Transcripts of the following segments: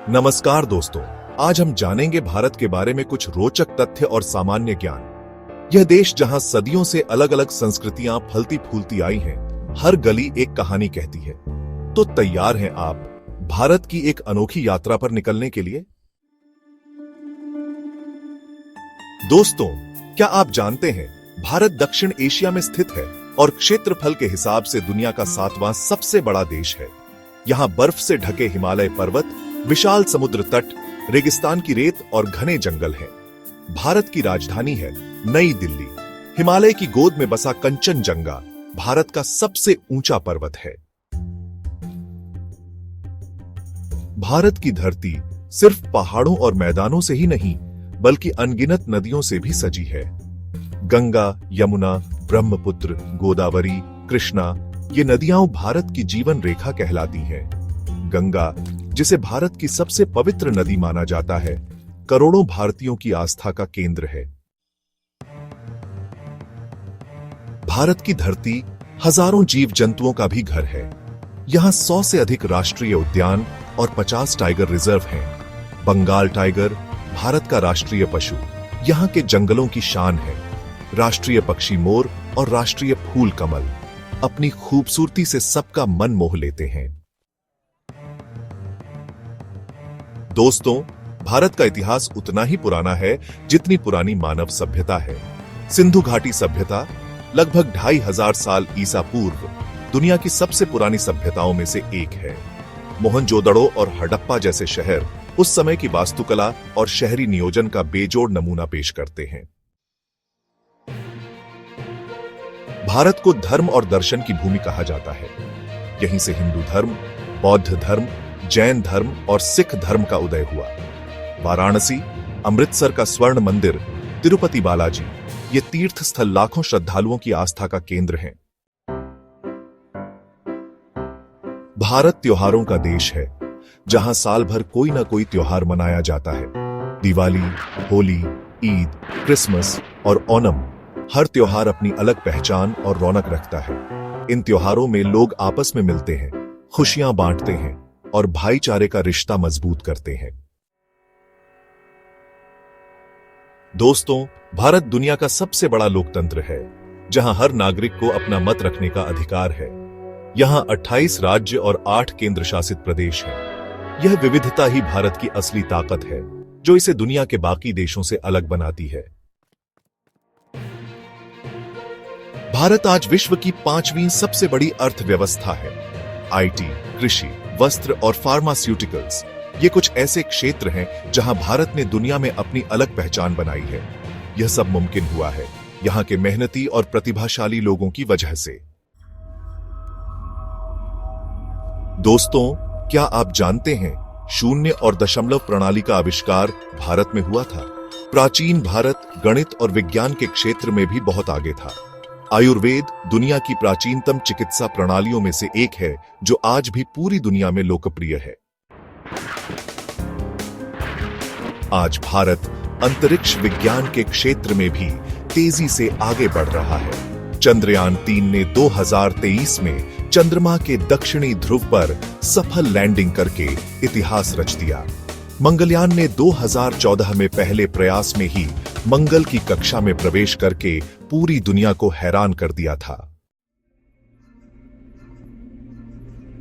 नमस्कार दोस्तों, आज हम जानेंगे भारत के बारे में कुछ रोचक तथ्य और सामान्य ज्ञान। यह देश जहां सदियों से अलग अलग संस्कृतियां फलती फूलती आई हैं, हर गली एक कहानी कहती है। तो तैयार हैं आप भारत की एक अनोखी यात्रा पर निकलने के लिए? दोस्तों, क्या आप जानते हैं भारत दक्षिण एशिया में स्थित है और क्षेत्रफल के हिसाब से दुनिया का 7वां सबसे बड़ा देश है। यहां बर्फ से ढके हिमालय पर्वत, विशाल समुद्र तट, रेगिस्तान की रेत और घने जंगल हैं। भारत की राजधानी है नई दिल्ली। हिमालय की गोद में बसा कंचनजंगा भारत का सबसे ऊंचा पर्वत है। भारत की धरती सिर्फ पहाड़ों और मैदानों से ही नहीं, बल्कि अनगिनत नदियों से भी सजी है। गंगा, यमुना, ब्रह्मपुत्र, गोदावरी, कृष्णा, ये नदियां भारत की जीवन रेखा कहलाती हैं। गंगा, जिसे भारत की सबसे पवित्र नदी माना जाता है, करोड़ों भारतीयों की आस्था का केंद्र है। भारत की धरती हजारों जीव जंतुओं का भी घर है। यहां 100 से अधिक राष्ट्रीय उद्यान और 50 टाइगर रिजर्व हैं। बंगाल टाइगर भारत का राष्ट्रीय पशु, यहां के जंगलों की शान है। राष्ट्रीय पक्षी मोर और राष्ट्रीय फूल कमल अपनी खूबसूरती से सबका मन मोह लेते हैं। दोस्तों, भारत का इतिहास उतना ही पुराना है जितनी पुरानी मानव सभ्यता है। सिंधु घाटी सभ्यता लगभग 2500 साल ईसा पूर्व दुनिया की सबसे पुरानी सभ्यताओं में से एक है। मोहनजोदड़ो और हड़प्पा जैसे शहर उस समय की वास्तुकला और शहरी नियोजन का बेजोड़ नमूना पेश करते हैं। भारत को धर्म और दर्शन की भूमि कहा जाता है। यहीं से हिंदू धर्म, बौद्ध धर्म, जैन धर्म और सिख धर्म का उदय हुआ। वाराणसी, अमृतसर का स्वर्ण मंदिर, तिरुपति बालाजी, ये तीर्थ स्थल लाखों श्रद्धालुओं की आस्था का केंद्र हैं। भारत त्योहारों का देश है, जहां साल भर कोई ना कोई त्योहार मनाया जाता है। दिवाली, होली, ईद, क्रिसमस और ओणम, हर त्योहार अपनी अलग पहचान और रौनक रखता है। इन त्योहारों में लोग आपस में मिलते हैं, खुशियां बांटते हैं और भाईचारे का रिश्ता मजबूत करते हैं। दोस्तों, भारत दुनिया का सबसे बड़ा लोकतंत्र है, जहां हर नागरिक को अपना मत रखने का अधिकार है। यहां 28 राज्य और 8 केंद्र शासित प्रदेश हैं। यह विविधता ही भारत की असली ताकत है, जो इसे दुनिया के बाकी देशों से अलग बनाती है। भारत आज विश्व की 5वीं सबसे बड़ी अर्थव्यवस्था है। आईटी, कृषि, वस्त्र और फार्मास्यूटिकल्स, ये कुछ ऐसे क्षेत्र हैं जहां भारत ने दुनिया में अपनी अलग पहचान बनाई है। यह सब मुमकिन हुआ है यहां के मेहनती और प्रतिभाशाली लोगों की वजह से। दोस्तों, क्या आप जानते हैं शून्य और दशमलव प्रणाली का आविष्कार भारत में हुआ था? प्राचीन भारत गणित और विज्ञान के क्षेत्र में भी बहुत आगे था। आयुर्वेद दुनिया की प्राचीनतम चिकित्सा प्रणालियों में से एक है, जो आज भी पूरी दुनिया में लोकप्रिय है। आज भारत अंतरिक्ष विज्ञान के क्षेत्र में भी तेजी से आगे बढ़ रहा है। चंद्रयान 3 ने 2023 में चंद्रमा के दक्षिणी ध्रुव पर सफल लैंडिंग करके इतिहास रच दिया। मंगलयान ने 2014 में पहले प्रयास में ही मंगल की कक्षा में प्रवेश करके पूरी दुनिया को हैरान कर दिया था।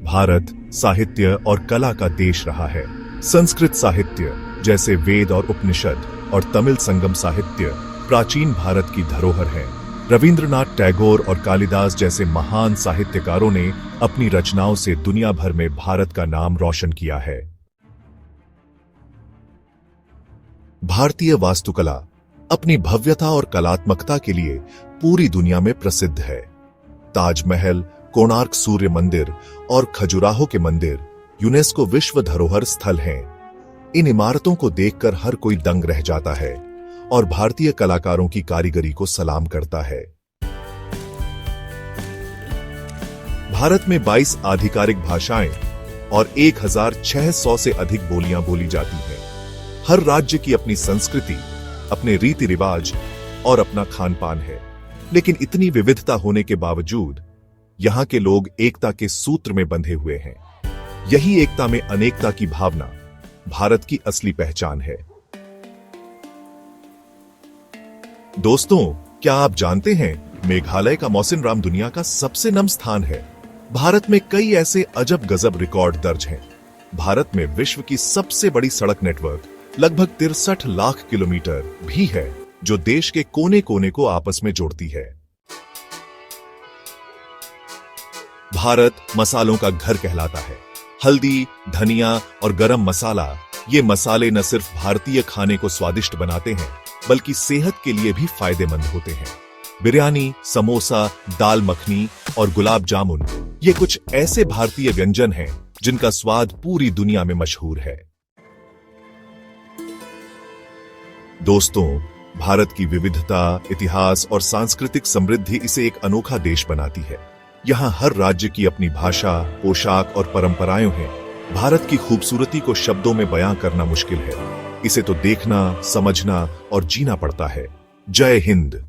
भारत साहित्य और कला का देश रहा है। संस्कृत साहित्य जैसे वेद और उपनिषद और तमिल संगम साहित्य प्राचीन भारत की धरोहर है। रविंद्रनाथ टैगोर और कालिदास जैसे महान साहित्यकारों ने अपनी रचनाओं से दुनिया भर में भारत का नाम रोशन किया है। भारतीय वास्तुकला अपनी भव्यता और कलात्मकता के लिए पूरी दुनिया में प्रसिद्ध है। ताजमहल, कोणार्क सूर्य मंदिर और खजुराहो के मंदिर यूनेस्को विश्व धरोहर स्थल हैं। इन इमारतों को देखकर हर कोई दंग रह जाता है और भारतीय कलाकारों की कारीगरी को सलाम करता है। भारत में 22 आधिकारिक भाषाएं और 1600 से अधिक बोलियां बोली जाती हैं। हर राज्य की अपनी संस्कृति, अपने रीति रिवाज और अपना खान पान है, लेकिन इतनी विविधता होने के बावजूद यहां के लोग एकता के सूत्र में बंधे हुए हैं। यही एकता में अनेकता की भावना भारत की असली पहचान है। दोस्तों, क्या आप जानते हैं मेघालय का मौसिनराम दुनिया का सबसे नम स्थान है। भारत में कई ऐसे अजब गजब रिकॉर्ड दर्ज हैं। भारत में विश्व की सबसे बड़ी सड़क नेटवर्क लगभग 63 लाख किलोमीटर भी है, जो देश के कोने कोने को आपस में जोड़ती है। भारत मसालों का घर कहलाता है। हल्दी, धनिया और गरम मसाला, ये मसाले न सिर्फ भारतीय खाने को स्वादिष्ट बनाते हैं, बल्कि सेहत के लिए भी फायदेमंद होते हैं। बिरयानी, समोसा, दाल मखनी और गुलाब जामुन, ये कुछ ऐसे भारतीय व्यंजन हैं जिनका स्वाद पूरी दुनिया में मशहूर है। दोस्तों, भारत की विविधता, इतिहास और सांस्कृतिक समृद्धि इसे एक अनोखा देश बनाती है। यहाँ हर राज्य की अपनी भाषा, पोशाक और परंपराएं हैं। भारत की खूबसूरती को शब्दों में बयां करना मुश्किल है। इसे तो देखना, समझना और जीना पड़ता है। जय हिंद।